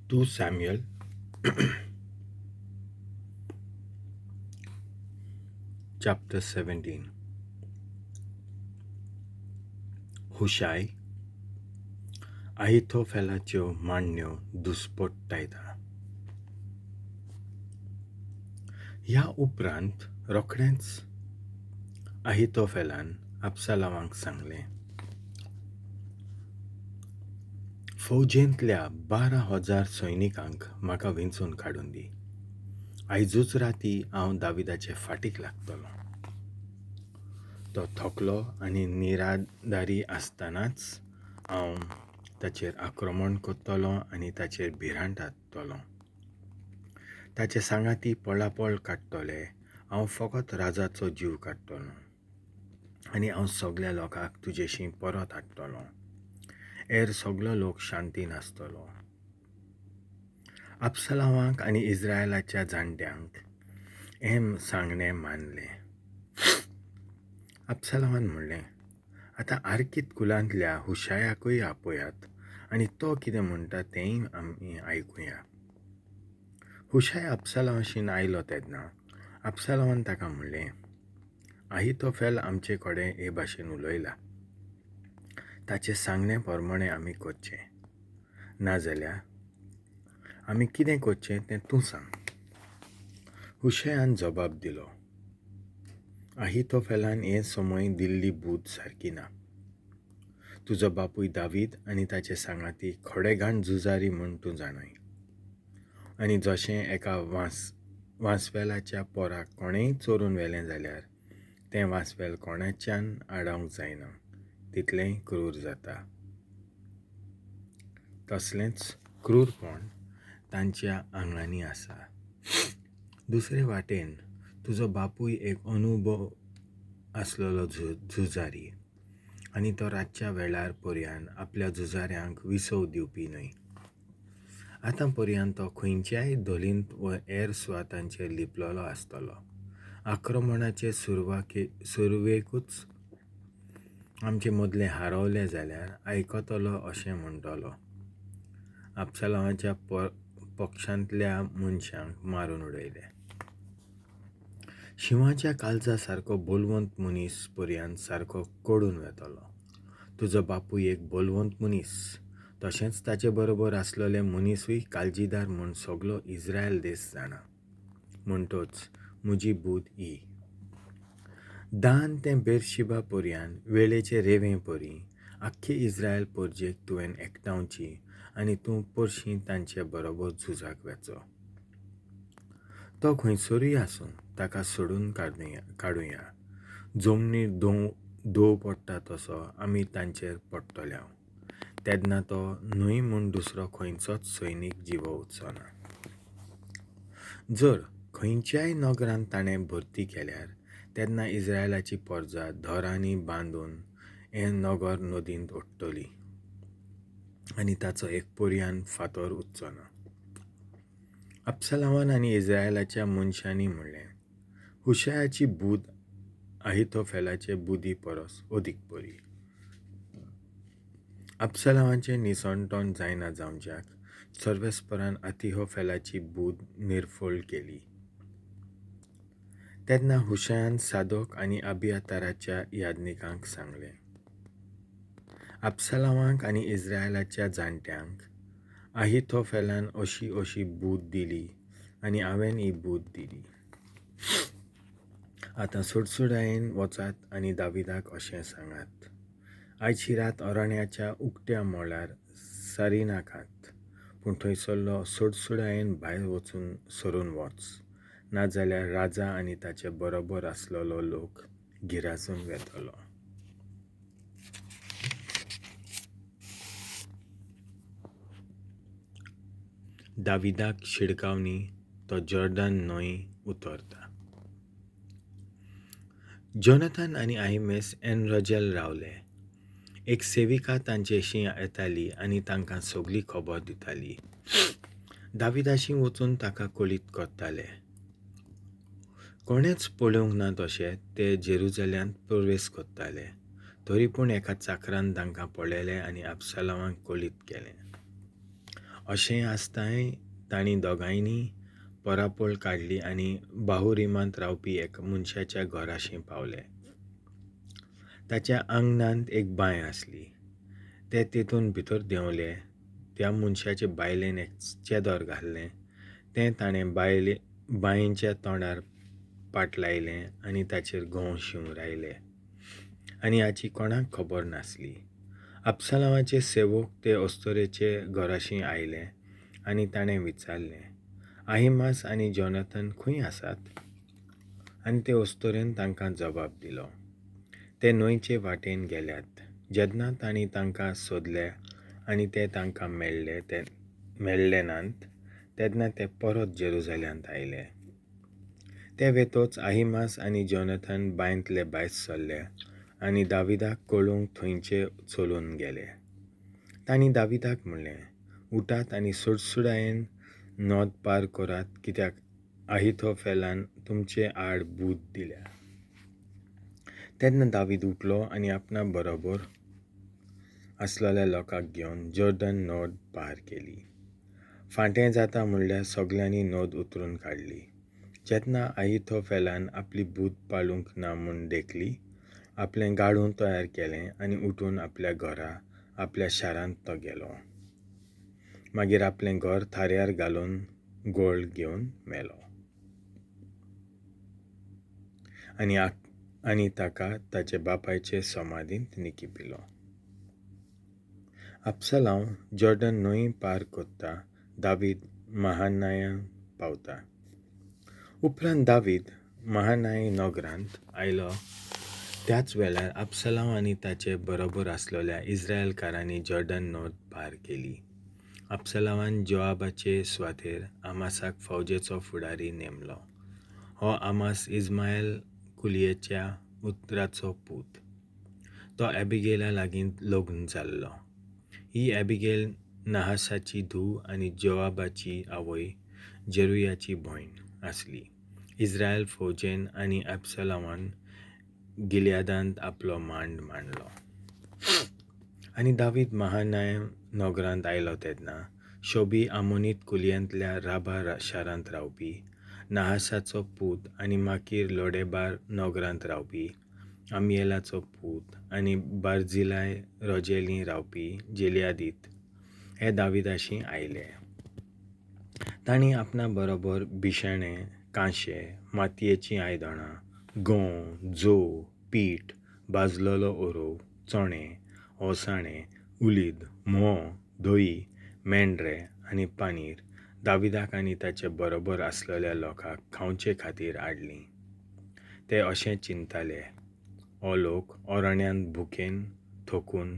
II Samuel chapter 17. हुशाय अहितोफेलाच्यो मांडण्यो दुस्पट्टायता. ह्या उपरांत रोखडेंच अहितोफेलान अबशालोमाक सांगलें, फौजेंतल्या 12,000 सैनिकांक म्हाका विंचून काडून दी. आयजूच राती हांव दाविदाचे फाटीक लागतलो. तो थकलो आनी निराधारी आसतनाच हांव ताचेर आक्रमण करतलो आनी ताचेर भिरांत हाडटलो. ताचे सांगाती पळापळ काडटले. हांव फकत राजाचो जीव काडटलो आनी हांव सगळ्या लोकांक तुजेशी परत हाडटलो. हेर सगळो लोक शांतीन आसतलो. अबशालोमाक आनी इस्रायलाच्या जाणट्यांक हें सांगणें मानलें. अबशालोमान म्हणलें, आतां आर्कीत कुलांतल्या हुशायाकूय आपयात आनी तो कितें म्हणटा तेंय आमी आयकुया. हुशाय अबशालोमाशीन आयलो तेन्ना अबशालोमान ताका म्हणलें, अहितोफेल आमचे कडेन हे भाशेन उलयला. ताचे सांगणे प्रमाणें आमी करचें, नाजाल्यार आमी कितें करचें तें तूं सांग. हुशायान जबाब दिलो, अहितोफेलान हें समय दिल्ली बूद सारकी ना. तुजो बापूय दावीद आनी ताचे सांगाती खोडेगाण झुजारी म्हूण तूं जाणय. आनी जशें एका वांसवेलाच्या पोराक कोणेंय चोरून व्हेलें जाल्यार तें वांसवेल कोणाच्यान आडावंक जायना, तितलेंय क्रूर जाता. तसलेंच क्रूरपण तांच्या आंगांनी आसा. दुसरे वाटेन तुजो बापूय एक अनुभव आसलेलो झुजारी आनी तो रातच्या वेळार पर्यान आपल्या झुजाऱ्यांक विसव दिवपी न्हय. आतां पर्यान तो खंयच्याय धोलींत व हेर सुवातांचेर लिपलेलो आसतलो. आक्रमणाचे सुरवेकूच आमचे मदले हारवले जाल्यार आयकतलो अशें म्हणटलो. अबशालोमाच्या पक्षांतल्या मनशांक मारून उडयले. शिवाच्या काळजा सारको बोलवंत मनीस पर्यान सारको कडून वेतलो. तुजो बापूय एक बोलवंत मनीस, तशेंच ताचे बरोबर आसलेले मनीसूय काळजीदार म्हूण सगळो इस्रायल देश जाणा. म्हणटच म्हजी बूद ही. दान ते बेर्शिबा पर्यान वेळेचे रेवे परी आख्खे इस्रायल परजेक तुवें एकठांवची आनी तूं परशीं तांचे बरोबर झुजाक वेचो. तो खंयसरूय आसूं ताका सोडून काडुया. जमनीर दोव पडटा तसो आमी तांचेर पडटले. तेदना तो न्हय म्हूण दुसरो खंयचोच सैनीक जिवो उरचोना. जर खंयच्याय नोग्रांत ताणें भरती केल्यार तेन्ना इस्रायलाची परजा धोरांनी बांदून हें नोगर नदींत ओडटली आनी ताचो एक पर्यान फातर उरचोना. अबशालोमान आनी इस्रायलाच्या मनशांनी म्हणलें, हुशायाची बूद अहितोफेलाचे बुदी परस अदीक बरी. अबशालोमाचें निसणटोण जायना जावच्याक सर्वेस्परान अहितोफेलाची बूद निर्फळ केली. तेन्ना हुशायान सादोक आनी अबियाताराच्या याजनिकांक सांगलें, अबशालोमाक आनी इस्रायलाच्या जाणट्यांक अहितोफेलान अशी बूद दिली आनी हांवें ही बूद दिली. आतां सुडसुडायेन वचात आनी दाविदाक अशें सांगात, आयची रात अरण्याच्या उक्त्या मोळ्यार सारी नाकात, पूण थंयसरलो सुडसुडायेन भायर वचून सरून वच, नाजाल्यार राजा आनी ताचे बरोबर आसलेलो लोक गिराजून वेतलो. दाविदाक शिडकावणी तो जॉर्डन न्हंय उतरता. जोनाथन आनी अहिमेस एनरोजेल रावले. एक सेविका तांचेशी येताली आनी तांकां सगळी खबर दिताली. दाविदा-xim वचून ताका कळीत करताले. कोणेच पळोवंक ना तशें ते जेरुजल्यांत प्रवेश करताले. तरी पूण एका चाकरान तांकां पळयलें आनी अबशालोमाक कळीत केलें. अशें आसताय तांणी दोगांयनी परापोळ काडली आनी बाहुरिमांत रावपी एका मनशाच्या घराशी पावले. ताच्या आंगणांत एक बांय आसली. ते तितून भितर देंवले. त्या मनशाचे बायलेन एक चेदर घाल्लें. तें ताणें बायेच्या तोंडार पाट लायलें आनी ताचेर घोव शिवून रावले आनी हाची कोणाक खबर नासली. अबशालोमाचे सेवक ते अस्तोरेचे घराशी आयले आनी ताणें विचारलें, अहिमास आनी जोनाथन खंय आसात? आनी ते अस्तोरेन तांकां जबाब दिलो, ते न्हंयचे वाटेन गेल्यात. जेन्ना तांणी तांकां सोदले आनी ते तांकां मेळ्ळे नात, तेन्ना ते परत जेरुसालेमांत आयले. ते वेतोच अहिमास आनी जोनाथन बांयतले भायर सरले आनी दाविदाक कळूंक थंयचे चलून गेले. तांणी दाविदाक म्हणलें, उठात आनी सुडसुडायेन नोंद पार करात, कित्याक अहितोफेलान तुमचे आड बूद दिल्या. तेन्ना दावीद उठलो आनी आपणा बरोबर आसलेल्या लोकांक घेवन जॉर्डन नोंद पार केली. फाटें जाता म्हणल्यार सगल्यांनी नोंद उतरून काडली. जेन्ना अहितोफेलान आपली बूद पाळूंक ना म्हूण देखली, आपलें गाडूं तयार केलें आनी उठून आपल्या घरा आपल्या शारांत तो गेलो. मागीर आपलें घर थाऱ्यार घालून गोळ घेवन मेलो आनी ताका ताचे बापायचे समाधींत निखिपिलो. अबशालोम जॉर्डन न्हंय पार कोत्ता दावीद महानायम पावता. उपरांत दावीद महानाय नोग्रांत आयलो. त्याच वेळार अबशालोम आनी ताचे बरोबर आसलेल्या इस्रायेलकारांनी जॉर्डन नोंद पार केली. अबशालोमान जोआबाचे सुवातेर आमासाक फौजेचो फुडारी नेमलो. हो आमास इस्माएल कुल्येच्या उतराचो पूत. तो एबिगेला लागीं लग्न जाल्लो. ही एबिगेल नाहाशाची धूव आनी जोआबाची आवय जेरुयाची भयण आसली. इस्रायल फौजेन आनी अबशालोमान गिलियादांत आपलो मांड मांडलो. आनी दावीद महानायम नोग्रांत आयलो तेन्ना शोबी आमोनीत kullientlea राबा शारांत रावपी नाहाशाचो पूत आनी माकीर लोडेबार नोग्रांत रावपी अमिelacho पूत आनी बार्जिलाई रोजेली रावपी गिलेयादीत हे दाविदाशी आयले. तांणी आपणा बरोबर बिशाणे, कांशे, मातयेचीं आयदनां, गंव, जोव, पीठ, भाजलोलो ओरोव, चणे, ओसाणे, उलीद, म्होंव, धोई, मेंढरे आनी पानीर दाविदाक आनी ताचे बरोबर आसलेल्या लोकांक खावचे खातीर हाडलीं. ते अशें चिंतताले, हो लोक अरण्यांत भुकेन थकून